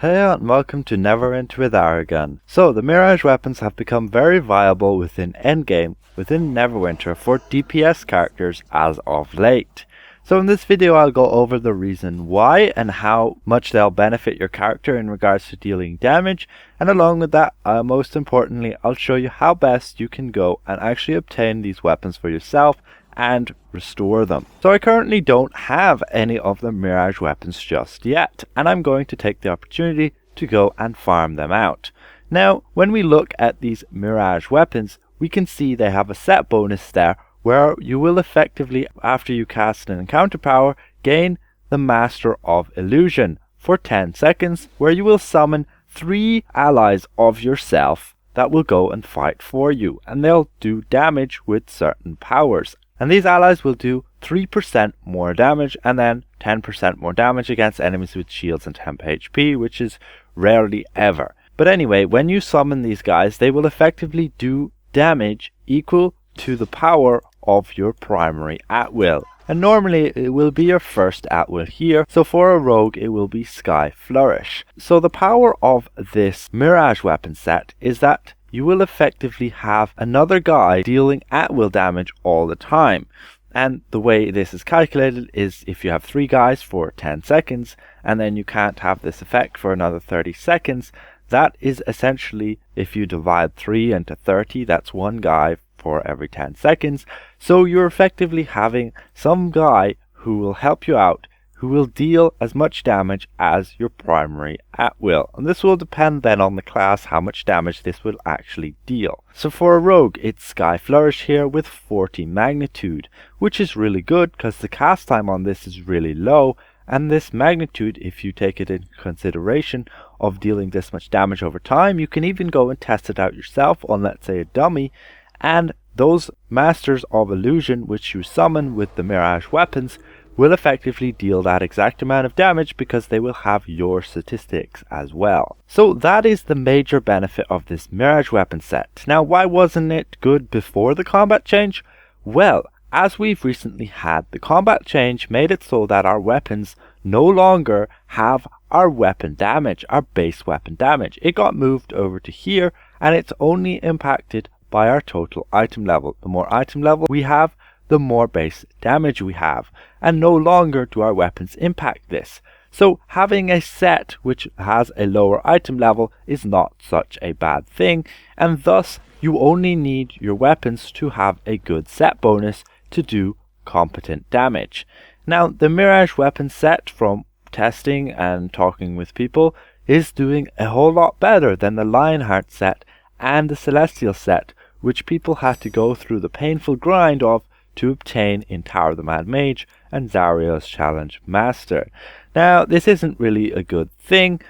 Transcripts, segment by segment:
Hey and welcome to Neverwinter with Aragon. So the Mirage Weapons have become very viable within endgame, within Neverwinter for DPS characters as of late. So in this video I'll go over the reason why and how much they'll benefit your character in regards to dealing damage, and along with that, most importantly, I'll show you how best you can go and actually obtain these weapons for yourself and restore them. So I currently don't have any of the Mirage weapons just yet, and I'm going to take the opportunity to go and farm them out. Now, when we look at these Mirage weapons, we can see they have a set bonus there where you will effectively, after you cast an encounter power, gain the Master of Illusion for 10 seconds, where you will summon 3 allies of yourself that will go and fight for you, and they'll do damage with certain powers. And these allies will do 3% more damage and then 10% more damage against enemies with shields and temp HP, which is rarely ever. But anyway, when you summon these guys, they will effectively do damage equal to the power of your primary at will. And normally it will be your first at will here, so for a rogue it will be Sky Flourish. So the power of this Mirage weapon set is that you will effectively have another guy dealing at-will damage all the time. And the way this is calculated is if you have 3 guys for 10 seconds, and then you can't have this effect for another 30 seconds, that is essentially, if you divide 3 into 30, that's 1 guy for every 10 seconds. So you're effectively having some guy who will help you out, who will deal as much damage as your primary at will. And this will depend then on the class how much damage this will actually deal. So for a rogue, it's Sky Flourish here with 40 magnitude, which is really good because the cast time on this is really low, and this magnitude, if you take it in consideration of dealing this much damage over time, you can even go and test it out yourself on, let's say, a dummy, and those Masters of Illusion which you summon with the Mirage weapons will effectively deal that exact amount of damage because they will have your statistics as well. So that is the major benefit of this Mirage weapon set. Now, why wasn't it good before the combat change? Well, as we've recently had, the combat change made it so that our weapons no longer have our weapon damage, our base weapon damage. It got moved over to here, and it's only impacted by our total item level. The more item level we have, the more base damage we have, and no longer do our weapons impact this. So having a set which has a lower item level is not such a bad thing, and thus you only need your weapons to have a good set bonus to do competent damage. Now, the Mirage weapon set, from testing and talking with people, is doing a whole lot better than the Lionheart set and the Celestial set, which people had to go through the painful grind of to obtain in Tower of the Mad Mage and Zario's Challenge Master. Now, this isn't really a good thing,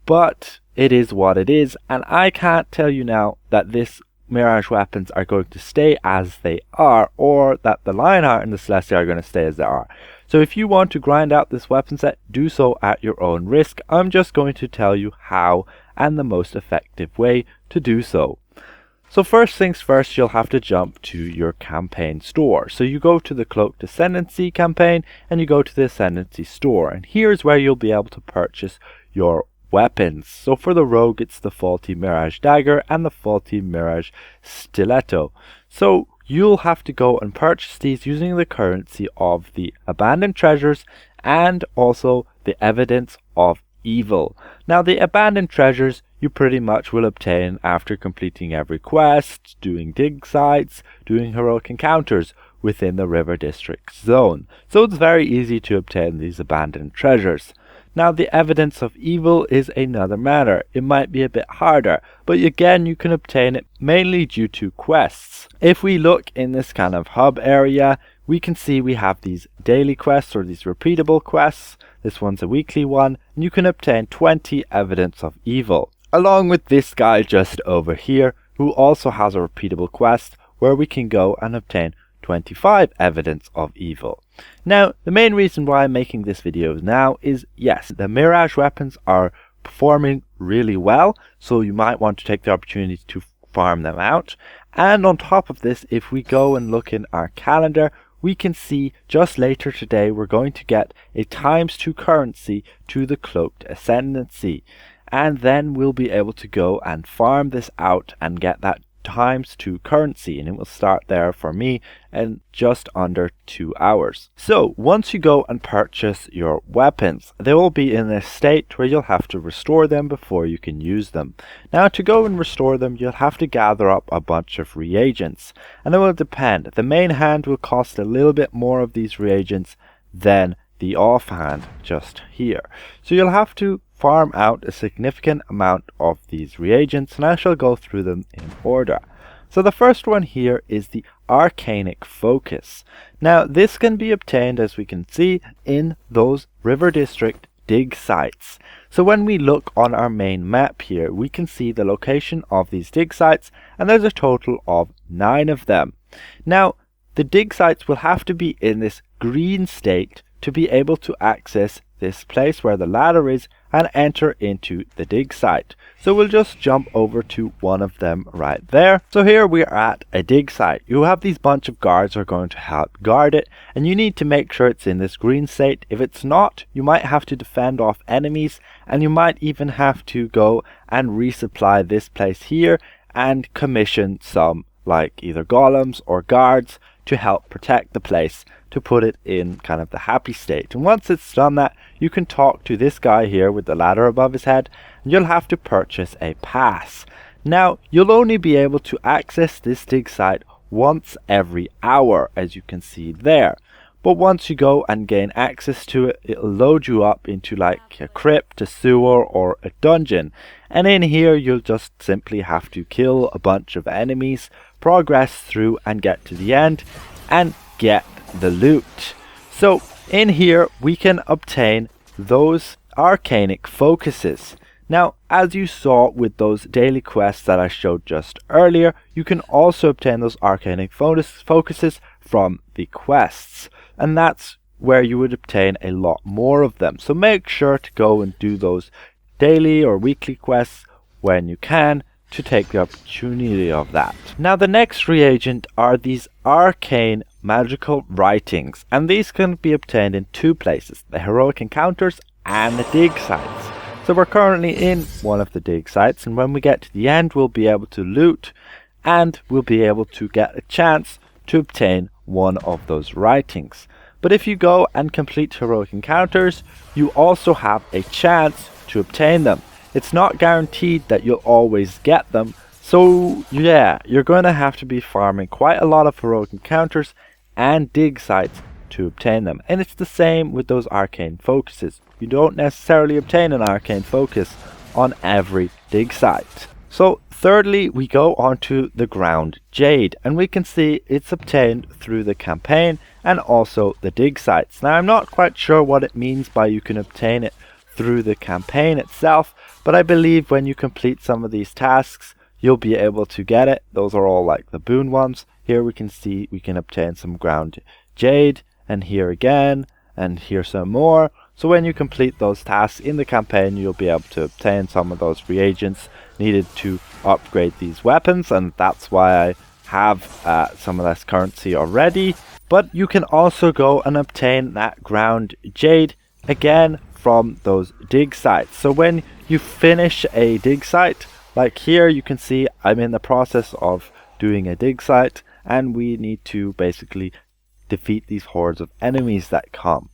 but it is what it is, and I can't tell you now that this Mirage weapons are going to stay as they are, or that the Lionheart and the Celestial are going to stay as they are. So if you want to grind out this weapon set, do so at your own risk. I'm just going to tell you how and the most effective way to do so. So first things first, you'll have to jump to your campaign store. So you go to the Cloaked Ascendancy campaign and you go to the Ascendancy store, and here's where you'll be able to purchase your weapons. So for the rogue, it's the Faulty Mirage Dagger and the Faulty Mirage Stiletto. So you'll have to go and purchase these using the currency of the Abandoned Treasures and also the Evidence of Evil. Now, the Abandoned Treasures you pretty much will obtain after completing every quest, doing dig sites, doing heroic encounters within the River District zone. So it's very easy to obtain these Abandoned Treasures. Now, the Evidence of Evil is another matter. It might be a bit harder, but again, you can obtain it mainly due to quests. If we look in this kind of hub area, we can see we have these daily quests or these repeatable quests. This one's a weekly one, and you can obtain 20 Evidence of Evil, along with this guy just over here, who also has a repeatable quest where we can go and obtain 25 Evidence of Evil. Now, the main reason why I'm making this video now is, yes, the Mirage weapons are performing really well, so you might want to take the opportunity to farm them out. And on top of this, if we go and look in our calendar, we can see just later today we're going to get a ×2 currency to the Cloaked Ascendancy. and then we'll be able to go and farm this out and get that ×2 currency, and it will start there for me in just under 2 hours. So once you go and purchase your weapons, they will be in a state where you'll have to restore them before you can use them. Now, to go and restore them, you'll have to gather up a bunch of reagents, and it will depend. The main hand will cost a little bit more of these reagents than the offhand just here. So you'll have to farm out a significant amount of these reagents, and I shall go through them in order. So the first one here is the Arcane Focus. Now this can be obtained, as we can see, in those River District dig sites. So when we look on our main map here, we can see the location of these dig sites, and there's a total of 9 of them. Now the dig sites will have to be in this green state to be able to access this place where the ladder is and enter into the dig site. So we'll just jump over to one of them right there. So here we are at a dig site. You have these bunch of guards who are going to help guard it, and you need to make sure it's in this green state. If it's not, you might have to defend off enemies, and you might even have to go and resupply this place here and commission some like either golems or guards to help protect the place, to put it in kind of the happy state. And once it's done that, you can talk to this guy here with the ladder above his head, and you'll have to purchase a pass. Now you'll only be able to access this dig site once every hour, as you can see there. But once you go and gain access to it, it'll load you up into like a crypt, a sewer, or a dungeon. And in here you'll just simply have to kill a bunch of enemies, progress through and get to the end and get the loot. So in here we can obtain those Arcane Focuses. Now, as you saw with those daily quests that I showed just earlier, you can also obtain those Arcane Focuses from the quests, and that's where you would obtain a lot more of them. So make sure to go and do those daily or weekly quests when you can, to take the opportunity of that. Now the next reagent are these Arcane Magical Writings, and these can be obtained in 2 places, the Heroic Encounters and the dig sites. So we're currently in one of the dig sites, and when we get to the end we'll be able to loot, and we'll be able to get a chance to obtain one of those writings. But if you go and complete Heroic Encounters, you also have a chance to obtain them. It's not guaranteed that you'll always get them, so yeah, you're going to have to be farming quite a lot of Heroic Encounters and dig sites to obtain them. And it's the same with those Arcane Focuses. You don't necessarily obtain an Arcane Focus on every dig site. So thirdly, we go on to the ground Jade, and we can see it's obtained through the campaign and also the dig sites. Now I'm not quite sure what it means by you can obtain it through the campaign itself, but I believe when you complete some of these tasks you'll be able to get it. Those are all like the boon ones. Here we can see we can obtain some ground Jade, and here again, and here some more. So when you complete those tasks in the campaign, you'll be able to obtain some of those reagents needed to upgrade these weapons, and that's why I have some of this currency already. But you can also go and obtain that ground Jade again from those dig sites. So when you finish a dig site, like here you can see I'm in the process of doing a dig site, and we need to basically defeat these hordes of enemies that come.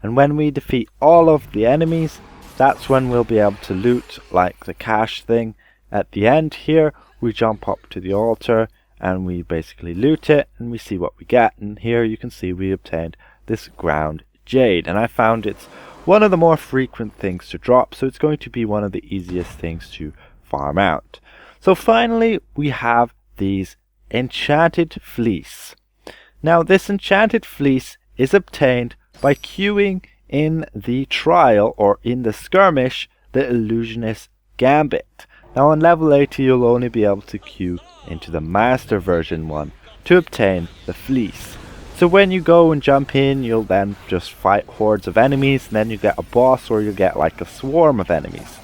And when we defeat all of the enemies, that's when we'll be able to loot like the cash thing. At the end here we jump up to the altar and we basically loot it, and we see what we get. And here you can see we obtained this ground Jade, and I found it's one of the more frequent things to drop, so it's going to be one of the easiest things to farm out. So finally we have these Enchanted Fleece. Now this Enchanted Fleece is obtained by queuing in the trial, or in the skirmish, the Illusionist Gambit. Now on level 80 you'll only be able to queue into the master version one to obtain the fleece. So when you go and jump in, you'll then just fight hordes of enemies, and then you get a boss, or you get like a swarm of enemies.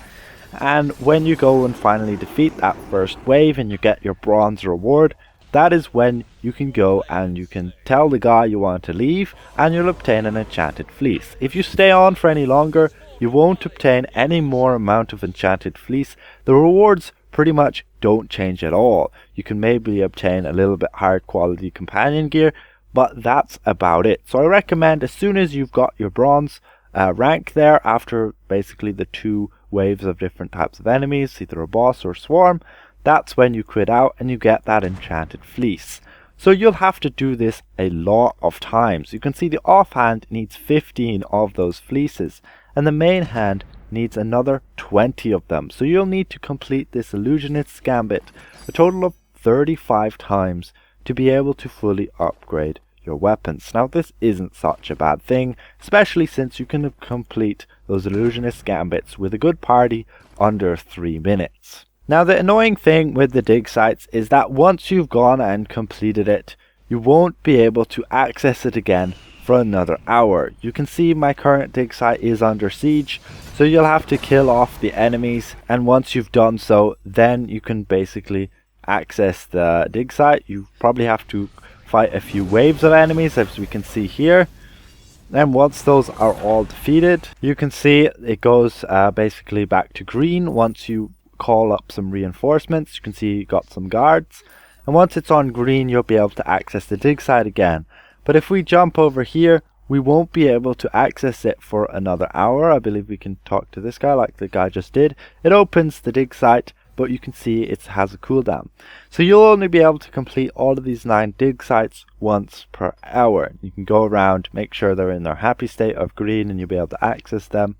And when you go and finally defeat that first wave and you get your bronze reward, that is when you can go and you can tell the guy you want to leave, and you'll obtain an Enchanted Fleece. If you stay on for any longer, you won't obtain any more amount of Enchanted Fleece. The rewards pretty much don't change at all. You can maybe obtain a little bit higher quality companion gear, but that's about it. So I recommend as soon as you've got your bronze rank there, after basically the 2 waves of different types of enemies, either a boss or swarm, that's when you quit out and you get that Enchanted Fleece. So you'll have to do this a lot of times. You can see the offhand needs 15 of those fleeces, and the main hand needs another 20 of them. So you'll need to complete this Illusionist's Gambit a total of 35 times to be able to fully upgrade your weapons. Now this isn't such a bad thing, especially since you can complete those Illusionist's Gambits with a good party under 3 minutes. Now the annoying thing with the dig sites is that once you've gone and completed it, you won't be able to access it again for another hour. You can see my current dig site is under siege, so you'll have to kill off the enemies, and once you've done so, then you can basically access the dig site. You probably have to fight a few waves of enemies, as we can see here. And once those are all defeated, you can see it goes basically back to green once you call up some reinforcements. You can see you got some guards, and once it's on green, you'll be able to access the dig site again. But if we jump over here, we won't be able to access it for another hour. I believe we can talk to this guy like the guy just did. It opens the dig site, but you can see it has a cooldown. So you'll only be able to complete all of these 9 dig sites once per hour. You can go around, make sure they're in their happy state of green, and you'll be able to access them.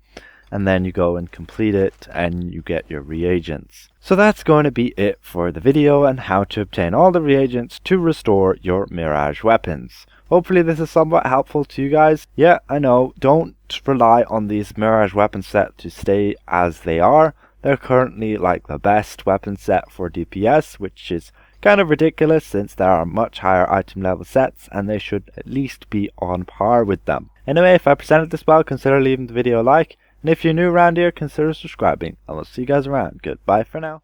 And then you go and complete it and you get your reagents. So that's going to be it for the video and how to obtain all the reagents to restore your Mirage weapons. Hopefully this is somewhat helpful to you guys. Yeah, I know, don't rely on these Mirage weapon set to stay as they are. They're currently like the best weapon set for DPS, which is kind of ridiculous since there are much higher item level sets and they should at least be on par with them. Anyway, if I presented this well, consider leaving the video a like. And if you're new around here, consider subscribing. And we'll see you guys around. Goodbye for now.